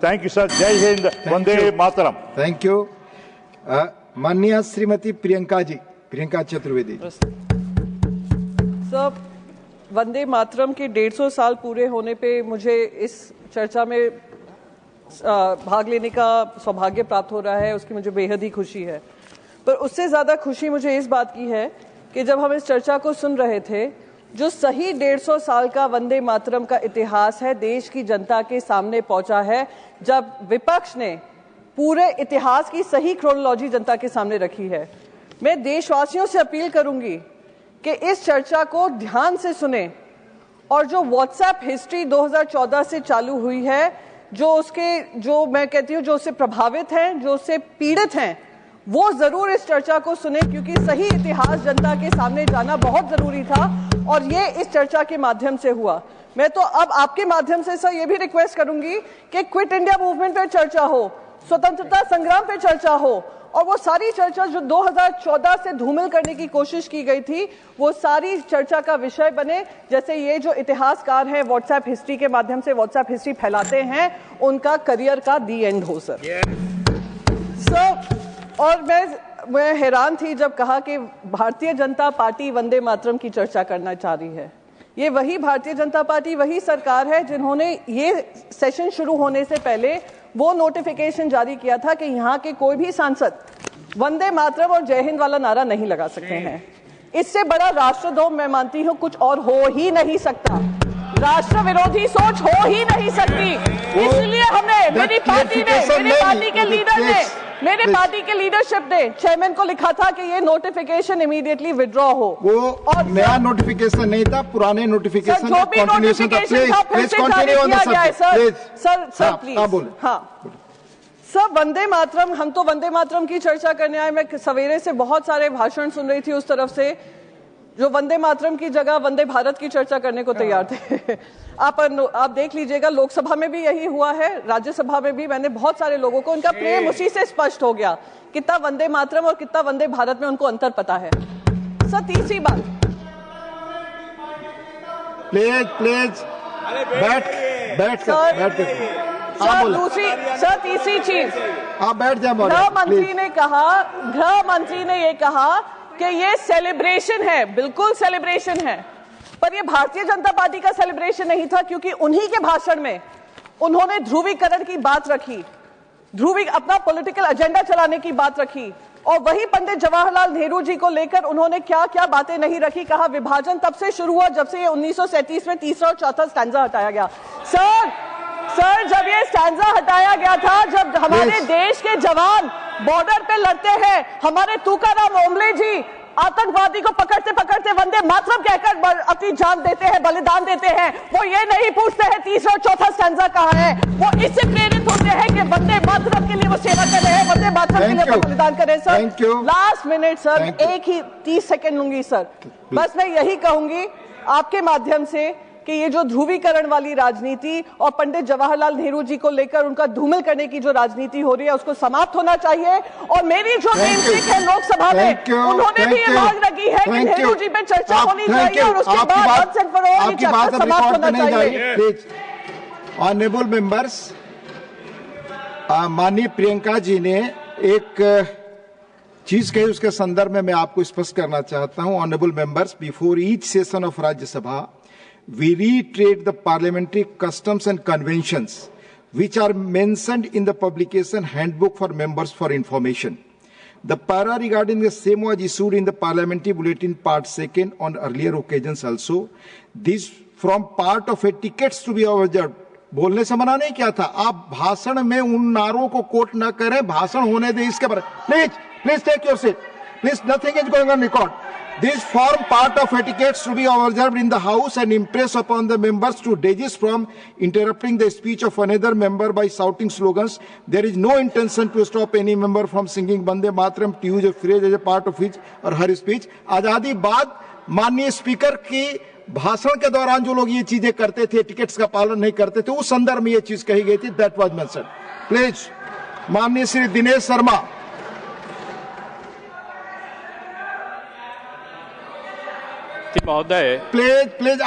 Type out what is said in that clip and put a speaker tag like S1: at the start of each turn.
S1: Thank you sir. जय हिंद, वंदे मातरम।
S2: Thank you. माननीय श्रीमती प्रियंका चतुर्वेदी।
S3: सर, वंदे मातरम के 150 साल पूरे होने पे मुझे इस चर्चा में भाग लेने का सौभाग्य प्राप्त हो रहा है, उसकी मुझे बेहद ही खुशी है। पर उससे ज्यादा खुशी मुझे इस बात की है कि जब हम इस चर्चा को सुन रहे थे, जो सही 150 साल का वंदे मातरम का इतिहास है देश की जनता के सामने पहुंचा है, जब विपक्ष ने पूरे इतिहास की सही क्रोनोलॉजी जनता के सामने रखी है। मैं देशवासियों से अपील करूंगी कि इस चर्चा को ध्यान से सुने और जो व्हाट्सएप हिस्ट्री 2014 से चालू हुई है, जो मैं कहती हूँ जो उससे प्रभावित हैं, जो उससे पीड़ित हैं, वो जरूर इस चर्चा को सुने, क्योंकि सही इतिहास जनता के सामने जाना बहुत जरूरी था और ये इस चर्चा के माध्यम से हुआ। मैं तो अब आपके माध्यम से सर ये भी रिक्वेस्ट करूंगी कि क्विट इंडिया मूवमेंट पे चर्चा हो, स्वतंत्रता संग्राम पे चर्चा हो, और वो सारी चर्चा जो 2014 से धूमिल करने की कोशिश की गई थी, वो सारी चर्चा का विषय बने। जैसे ये जो इतिहासकार हैं व्हाट्सएप हिस्ट्री के माध्यम से व्हाट्सएप हिस्ट्री फैलाते हैं, उनका करियर का दी एंड हो सर। और मैं हैरान थी जब कहा कि भारतीय जनता पार्टी वंदे मातरम की चर्चा करना चाह रही है। ये वही भारतीय जनता पार्टी, वही सरकार है जिन्होंने ये सेशन शुरू होने से पहले वो नोटिफिकेशन जारी किया था कि यहाँ के कोई भी सांसद वंदे मातरम और जय हिंद वाला नारा नहीं लगा सकते हैं। इससे बड़ा राष्ट्रद्रोह मैं मानती हूँ कुछ और हो ही नहीं सकता, राष्ट्र विरोधी सोच हो ही नहीं सकती। इसलिए हमने, मेरी पार्टी के लीडरशिप ने चेयरमैन को लिखा था कि ये नोटिफिकेशन इमीडिएटली विड्रॉ हो। वो
S2: और नया नोटिफिकेशन नहीं था, पुराने नोटिफिकेशन
S3: जो भी नोटिफिकेशन था फिर से जारी किया गया है सर प्लीज। हाँ सर, वंदे मातरम, हम तो वंदे मातरम की चर्चा करने आए। मैं सवेरे से बहुत सारे भाषण सुन रही थी उस तरफ से जो वंदे मातरम की जगह वंदे भारत की चर्चा करने को तैयार थे। आप देख लीजिएगा, लोकसभा में भी यही हुआ है, राज्यसभा में भी। मैंने बहुत सारे लोगों को, उनका प्रेम उसी से स्पष्ट हो गया, कितना वंदे मातरम और कितना वंदे भारत में उनको अंतर पता है। सर, तीसरी बात,
S2: प्लीज
S3: तीसरी चीज,
S2: आप बैठ जाए।
S3: गृह मंत्री ने ये कहा कि ये सेलिब्रेशन है, बिल्कुल सेलिब्रेशन है, पर ये भारतीय जनता पार्टी का सेलिब्रेशन नहीं था, क्योंकि उन्हीं के भाषण में उन्होंने ध्रुवीकरण की बात रखी, अपना पॉलिटिकल एजेंडा चलाने की बात रखी, और वही पंडित जवाहरलाल नेहरू जी को लेकर उन्होंने क्या क्या बातें नहीं रखी। कहा विभाजन तब से शुरू हुआ जब से ये 1937 में तीसरा और चौथा स्टैंजा हटाया गया। सर, जब ये स्टैंजा हटाया गया था, जब हमारे देश के जवान बॉर्डर पे लड़ते हैं, हमारे तुकाराम ओमले जी आतंकवादी को पकड़ते पकड़ते वंदे मातरम कहकर अपनी जान देते हैं, बलिदान देते हैं। वो ये नहीं पूछते हैं तीसरा और चौथा स्टैंजा कहाँ है, वो इससे प्रेरित होते हैं कि वंदे मातरम के लिए वो सेवा कर रहे हैं, वंदे मातरम के लिए बलिदान कर रहे हैं। सर, लास्ट मिनट सर, एक ही 30 सेकेंड लूंगी सर। बस मैं यही कहूंगी आपके माध्यम से कि ये जो ध्रुवीकरण वाली राजनीति और पंडित जवाहरलाल नेहरू जी को लेकर उनका धूमिल करने की जो राजनीति हो रही है, उसको समाप्त होना चाहिए। और मेरी जो नेमसेक है लोकसभा में, उन्होंने भी ये मांग रखी है कि नेहरू जी पे चर्चा होनी चाहिए और उसके बाद वंस एंड फॉर ऑल चर्चा समाप्त होना चाहिए।
S2: ऑनरेबल मेंबर्स, माननीय प्रियंका जी ने एक चीज कही, उसके संदर्भ में मैं आपको स्पष्ट करना चाहता हूं। Honourable members, before each session of Rajya Sabha we reiterate the parliamentary customs and conventions which are mentioned in the publication handbook for members for information. The para regarding the same was issued in the parliamentary bulletin part 2 on earlier occasions also. This from part of etiquettes to be observed. बोलने से मना नहीं किया था। आप भाषण में उन नारों को कोट न करें, भाषण होने दें इसके बारे। Please take your seat. Please, nothing is going on record. These form part of etiquettes to be observed in the House and impress upon the members to desist from interrupting the speech of another member by shouting slogans. There is no intention to stop any member from singing Vande Mataram to use a phrase as a part of his or her speech. आजादी बाद माननीय speaker की भाषण के दौरान जो लोग ये चीजें करते थे, टिकट्स का पालन नहीं करते थे, उस संदर्भ में ये चीज कही गई थी। That was mentioned. प्लीज, माननीय श्री दिनेश शर्मा।
S4: महोदय,
S2: प्लीज